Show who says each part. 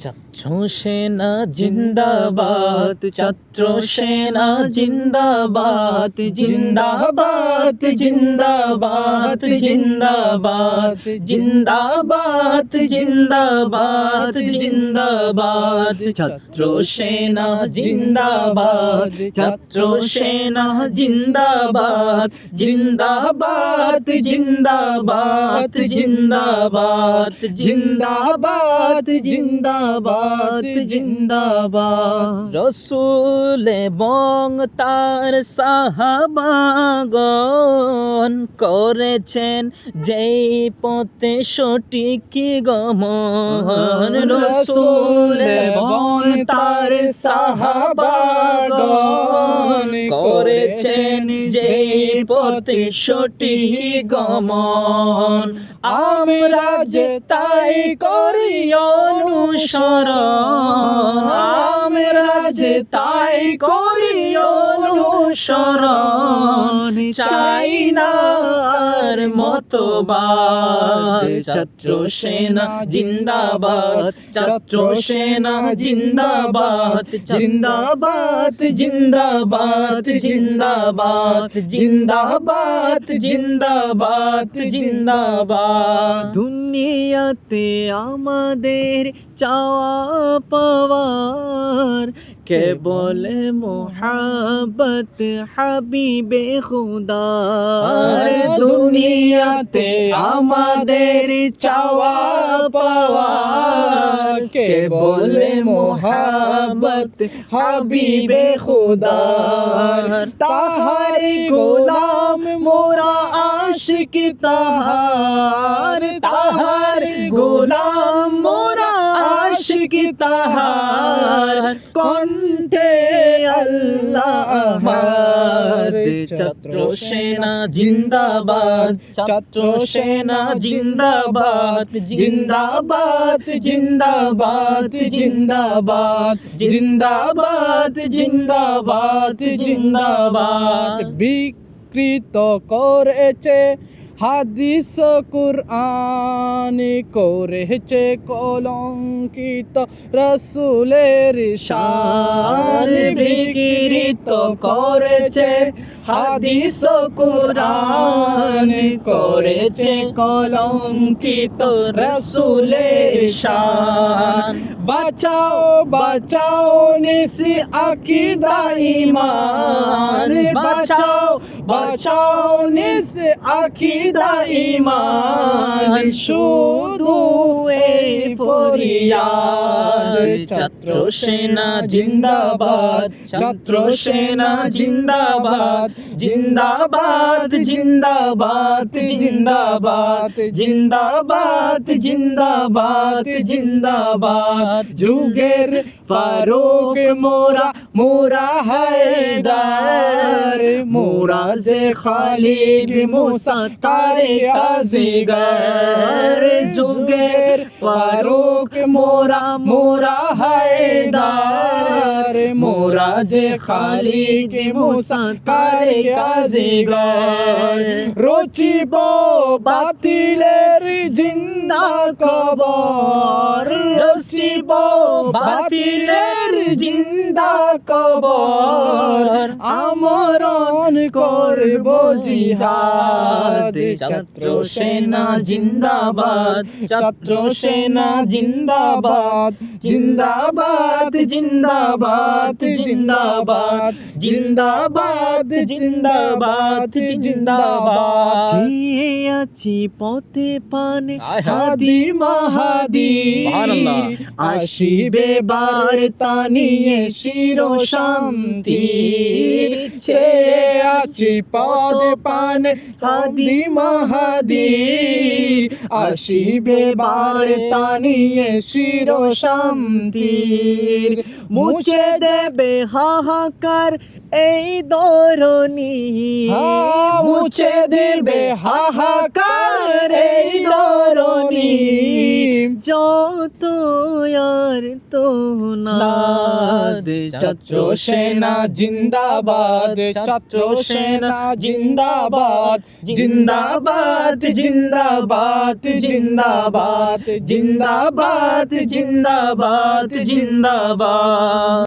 Speaker 1: ছাত্র সেনা জিন্দাবাদ, ছাত্র সেনা জিন্দাবাদ, জিন্দাবাদ জিন্দাবাদ জিন্দাবাদ, জিন্দাবাদ জিন্দাবাদ জিন্দাবাদ, ছাত্র সেনা জিন্দাবাদ, ছাত্র সেনা জিন্দাবাদ, জিন্দাবাদ জিন্দাবাদ জিন্দাবাদ, জিন্দাবাদ জিন্দাবাদ জিন্দাবাদ। রসূল এবং তার সাহাবাগণ করেছেন যেই পথে সঠিক গমন, রসূল এবং তার সাহাবাগণ করেছেন যেই পথে সঠিক গমন, আমরা যে তাই করি অনুসরণ, আমরা যে তাই করি অনুসরণ, চাই না আর মতবাদ। ছাত্র সেনা জিন্দাবাদ, ছাত্র সেনা জিন্দাবাদ, জিন্দাবাদ জিন্দাবাদ জিন্দাবাদ, জিন্দাবাদ জিন্দাবাদ জিন্দাবাদ। দুনিয়াতে আমাদের চাওয়া পাওয়ার কেবল মোহাব্বত হাবিবে খুদা, দুনিয়াতে আমাদের চাওয়া পাওয়ার কেবল মোহাব্বত হাবিবে খুদা, তাহার গোলাম মোরা আশিক তাহার, তাহার গোলাম মোরা আশিক তাহার, কণ্ঠে আল্লাহ আমার। ছাত্র সেনা জিন্দাবাদ, ছাত্র সেনা জিন্দাবাদ, জিন্দাবাদ জিন্দাবাদ জিন্দাবাদ, জিন্দাবাদ জিন্দাবাদ জিন্দাবাদ।
Speaker 2: বিকৃত করেছে হাদিস কুরআন, করেছে কলঙ্কিত রসুলের শান,
Speaker 1: বিকৃত করেছে হাদিস কুরআন, করেছে কলঙ্কিত রসুলের শান। বাঁচাও বাঁচাও নিসি আকীদা ঈমান, বাঁচাও বাঁচাও নিসি আকীদা ঈমান, শুধু এই ফরিয়াদ। ছাত্র সেনা জিন্দাবাদ, ছাত্র সেনা জিন্দাবাদ, জিন্দাবাদ জিন্দাবাদ জিন্দাবাদ, জিন্দাবাদ জিন্দাবাদ জিন্দাবাদ। যুগের ফারুক মোরা, মোরা হায়দার, মোরা যে খালিদ মুসা তারে আজিগার, যুগের ফারুক মোরা, মোরা হায়দার, মোরা যে খালিদ মুসা তারে আজিগার। রচিব বাতিলের জিন্দা কবর, রচিব বাতিলের জিন্দা কবর, আমরণ করব জিহাদ। ছাত্র সেনা জিন্দাবাদ, ছাত্র সেনা জিন্দাবাদ, জিন্দাবাদ জিন্দাবাদ জিন্দাবাদ, জিন্দাবাদ জিন্দাবাদ জিন্দাবাদ। চেয়ে আছি পথে পানে হাদি মাহাদি, আসিবে বার্তা নিয়ে চির শান্তি।
Speaker 2: চেয়ে আছি পথে পানে হাদি মাহাদি,
Speaker 1: আসিবে বার্তা নিয়ে চির শান্তি। মুছে দেবে হাহাকার এই ধরণী
Speaker 2: মুছে দেবে হাহাকার এই ধরণী
Speaker 1: যত আর তো নাদ
Speaker 2: ছাত্র সেনা জিন্দাবাদ ছাত্র সেনা জিন্দাবাদ জিন্দাবাদ জিন্দাবাদ জিন্দাবাদ জিন্দাবাদ জিন্দাবাদ জিন্দাবাদ